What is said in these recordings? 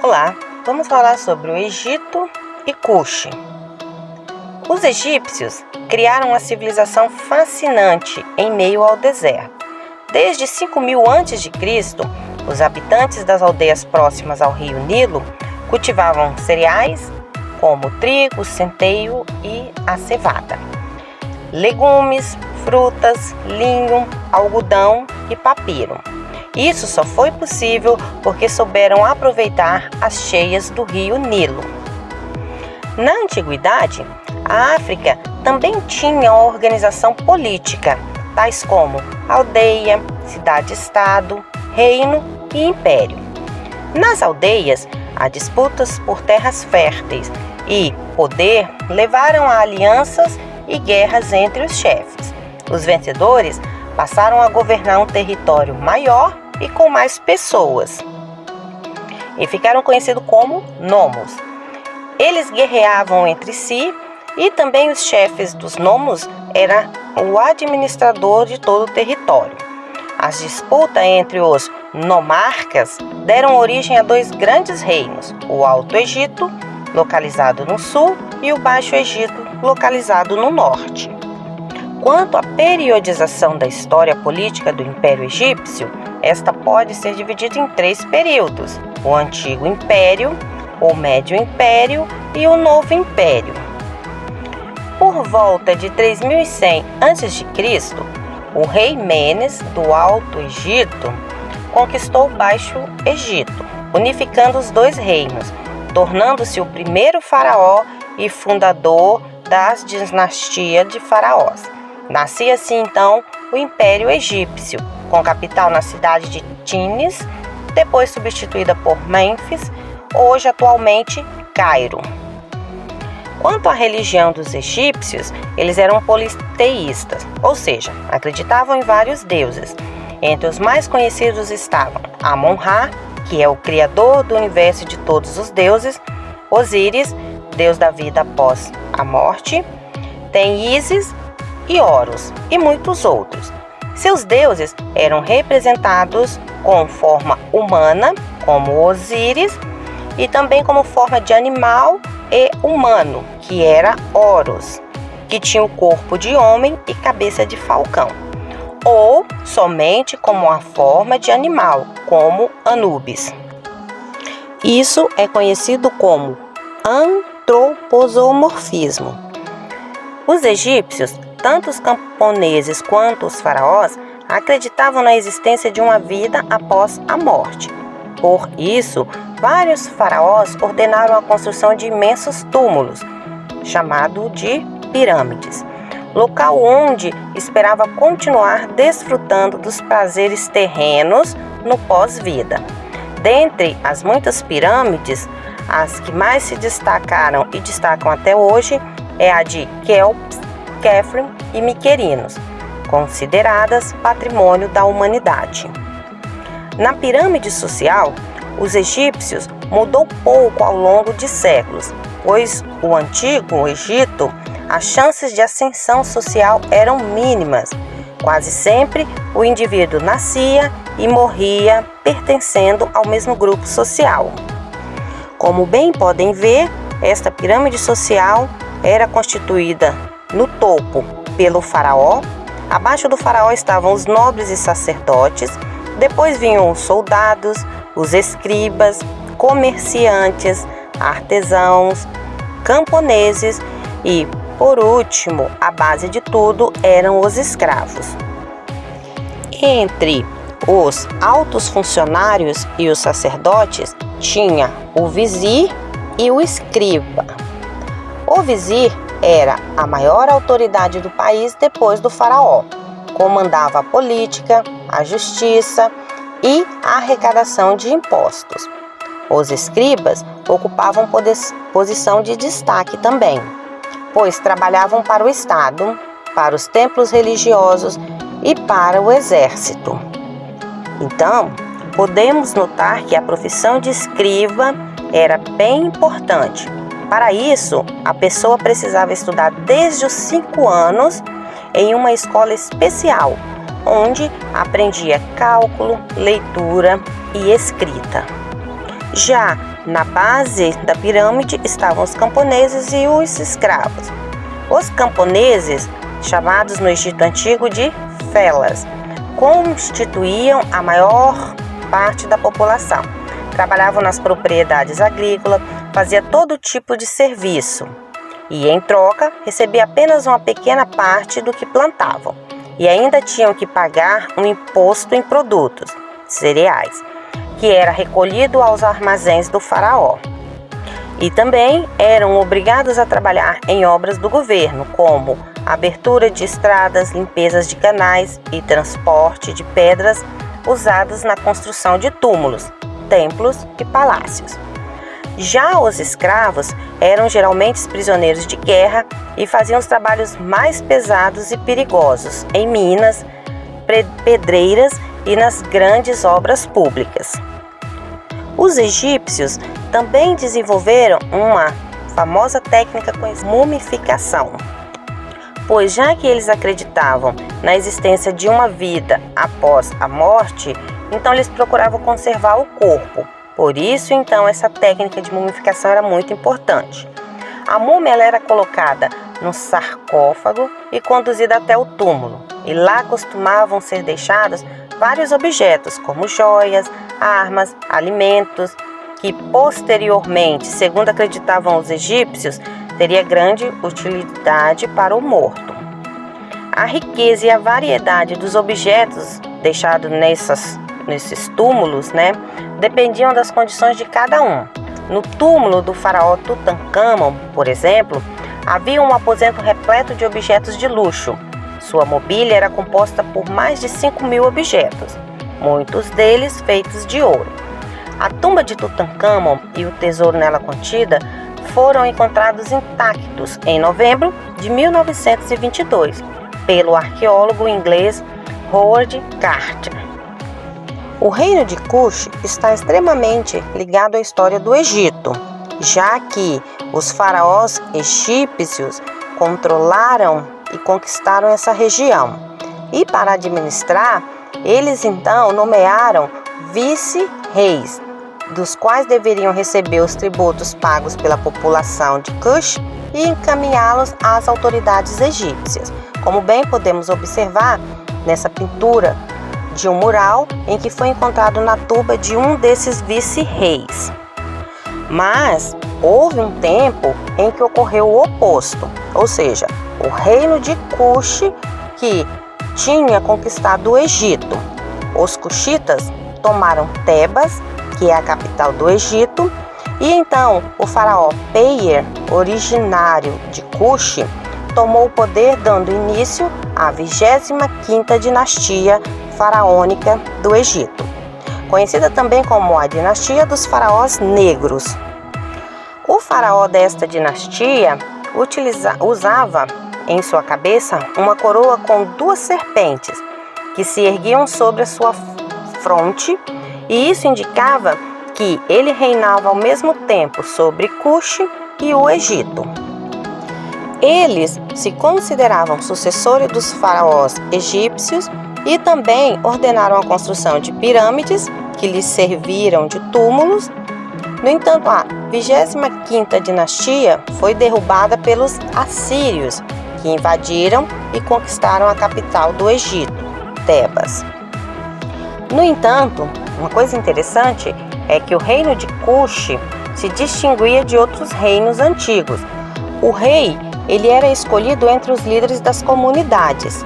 Olá, vamos falar sobre o Egito e Kush. Os egípcios criaram uma civilização fascinante em meio ao deserto. Desde 5000 a.C., os habitantes das aldeias próximas ao rio Nilo cultivavam cereais como trigo, centeio e a cevada, legumes, frutas, linho, algodão e papiro. Isso só foi possível porque souberam aproveitar as cheias do rio Nilo. Na antiguidade, a África também tinha uma organização política, tais como aldeia, cidade-estado, reino e império. Nas aldeias, as disputas por terras férteis e poder levaram a alianças e guerras entre os chefes. Os vencedores passaram a governar um território maior e com mais pessoas, e ficaram conhecidos como nomos. Eles guerreavam entre si e também os chefes dos nomos era o administrador de todo o território. As disputas entre os nomarcas deram origem a dois grandes reinos, o Alto Egito, localizado no sul, e o Baixo Egito, localizado no norte. Quanto à periodização da história política do Império Egípcio, esta pode ser dividida em 3 períodos: o Antigo Império, o Médio Império e o Novo Império. Por volta de 3100 a.C., o rei Menes, do Alto Egito, conquistou o Baixo Egito, unificando os dois reinos, tornando-se o primeiro faraó e fundador das dinastias de faraós. Nascia assim então o Império Egípcio, com capital na cidade de Tinis, depois substituída por Mênfis, hoje atualmente Cairo. Quanto à religião dos egípcios, eles eram politeístas, ou seja, acreditavam em vários deuses. Entre os mais conhecidos estavam Amon-Ra, que é o criador do universo e de todos os deuses, Osíris, deus da vida após a morte, tem Ísis e Horus e muitos outros. Seus deuses eram representados com forma humana, como Osíris, e também como forma de animal e humano, que era Horus, que tinha o corpo de homem e cabeça de falcão, ou somente como a forma de animal, como Anubis. Isso é conhecido como antroposomorfismo. Os egípcios, tanto os camponeses quanto os faraós, acreditavam na existência de uma vida após a morte. Por isso, vários faraós ordenaram a construção de imensos túmulos, chamado de pirâmides, local onde esperava continuar desfrutando dos prazeres terrenos no pós-vida. Dentre as muitas pirâmides, as que mais se destacaram e destacam até hoje é a de Quéops, Khafre e Miquerinos, consideradas patrimônio da humanidade. Na pirâmide social, os egípcios mudou pouco ao longo de séculos, pois o Antigo Egito, as chances de ascensão social eram mínimas. Quase sempre o indivíduo nascia e morria pertencendo ao mesmo grupo social. Como bem podem ver, esta pirâmide social era constituída no topo pelo faraó, abaixo do faraó estavam os nobres e sacerdotes, depois vinham os soldados, os escribas, comerciantes, artesãos, camponeses e, por último, a base de tudo eram os escravos. Entre os altos funcionários e os sacerdotes tinha o vizir e o escriba. O vizir era a maior autoridade do país depois do faraó. Comandava a política, a justiça e a arrecadação de impostos. Os escribas ocupavam posição de destaque também, pois trabalhavam para o Estado, para os templos religiosos e para o exército. Então, podemos notar que a profissão de escriba era bem importante. Para isso, a pessoa precisava estudar desde os 5 anos em uma escola especial, onde aprendia cálculo, leitura e escrita. Já na base da pirâmide estavam os camponeses e os escravos. Os camponeses, chamados no Egito Antigo de felas, constituíam a maior parte da população. Trabalhavam nas propriedades agrícolas, fazia todo tipo de serviço e, em troca, recebia apenas uma pequena parte do que plantavam e ainda tinham que pagar um imposto em produtos, cereais, que era recolhido aos armazéns do faraó. E também eram obrigados a trabalhar em obras do governo, como abertura de estradas, limpezas de canais e transporte de pedras usadas na construção de túmulos, templos e palácios. Já os escravos eram geralmente prisioneiros de guerra e faziam os trabalhos mais pesados e perigosos em minas, pedreiras e nas grandes obras públicas. Os egípcios também desenvolveram uma famosa técnica com mumificação, pois já que eles acreditavam na existência de uma vida após a morte, então eles procuravam conservar o corpo. Por isso, então, essa técnica de mumificação era muito importante. A múmia ela era colocada no sarcófago e conduzida até o túmulo, e lá costumavam ser deixados vários objetos, como joias, armas, alimentos, que posteriormente, segundo acreditavam os egípcios, teria grande utilidade para o morto. A riqueza e a variedade dos objetos deixados nesses túmulos, dependiam das condições de cada um. No túmulo do faraó Tutancâmon, por exemplo, havia um aposento repleto de objetos de luxo. Sua mobília era composta por mais de 5.000 objetos, muitos deles feitos de ouro. A tumba de Tutancâmon e o tesouro nela contida foram encontrados intactos em novembro de 1922 pelo arqueólogo inglês Howard Carter. O reino de Kush está extremamente ligado à história do Egito, já que os faraós egípcios controlaram e conquistaram essa região. E para administrar, eles então nomearam vice-reis, dos quais deveriam receber os tributos pagos pela população de Kush e encaminhá-los às autoridades egípcias, como bem podemos observar nessa pintura de um mural em que foi encontrado na tumba de um desses vice-reis. Mas houve um tempo em que ocorreu o oposto, ou seja, o reino de Kush, que tinha conquistado o Egito. Os cuxitas tomaram Tebas, que é a capital do Egito, e então o faraó Peyer, originário de Kush, tomou o poder, dando início à 25ª dinastia faraônica do Egito, conhecida também como a dinastia dos faraós negros. O faraó desta dinastia usava em sua cabeça uma coroa com 2 serpentes que se erguiam sobre a sua fronte, e isso indicava que ele reinava ao mesmo tempo sobre Kush e o Egito. Eles se consideravam sucessores dos faraós egípcios e também ordenaram a construção de pirâmides que lhes serviram de túmulos. No entanto, a 25ª dinastia foi derrubada pelos assírios, que invadiram e conquistaram a capital do Egito, Tebas. No entanto, uma coisa interessante é que o reino de Kush se distinguia de outros reinos antigos. O rei, ele era escolhido entre os líderes das comunidades.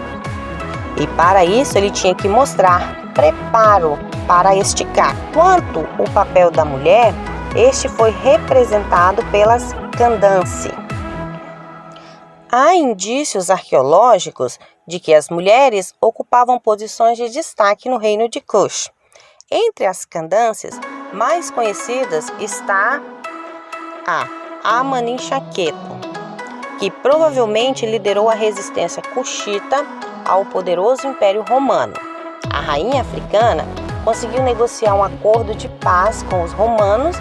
E para isso ele tinha que mostrar preparo para esticar. Quanto o papel da mulher, este foi representado pelas Candace. Há indícios arqueológicos de que as mulheres ocupavam posições de destaque no reino de Kush. Entre as Candaces mais conhecidas está a Amenemhat, que provavelmente liderou a resistência cuxita ao poderoso Império Romano. A rainha africana conseguiu negociar um acordo de paz com os romanos,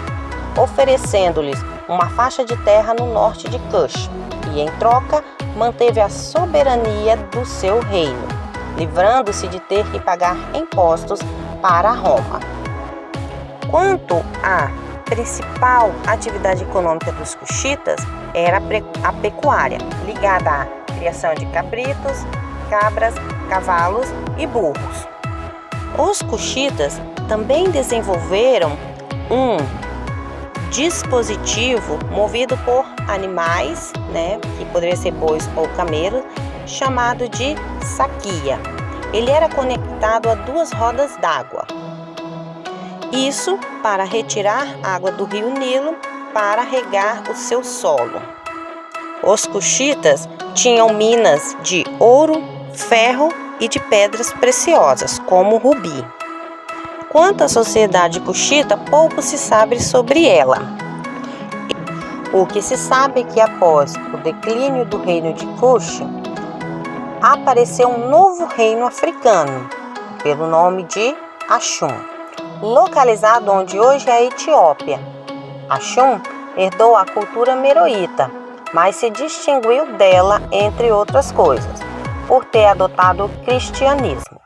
oferecendo-lhes uma faixa de terra no norte de Kush, e em troca manteve a soberania do seu reino, livrando-se de ter que pagar impostos para Roma. Quanto a principal atividade econômica dos cuxitas era a pecuária, ligada à criação de cabritos, cabras, cavalos e burros. Os cuxitas também desenvolveram um dispositivo movido por animais, que poderia ser bois ou camelos, chamado de saquia. Ele era conectado a 2 rodas d'água. Isso para retirar água do rio Nilo para regar o seu solo. Os cuxitas tinham minas de ouro, ferro e de pedras preciosas, como o rubi. Quanto à sociedade cuxita, pouco se sabe sobre ela. O que se sabe é que após o declínio do reino de Kush, apareceu um novo reino africano, pelo nome de Axum, localizado onde hoje é a Etiópia. Axum herdou a cultura meroíta, mas se distinguiu dela, entre outras coisas, por ter adotado o cristianismo.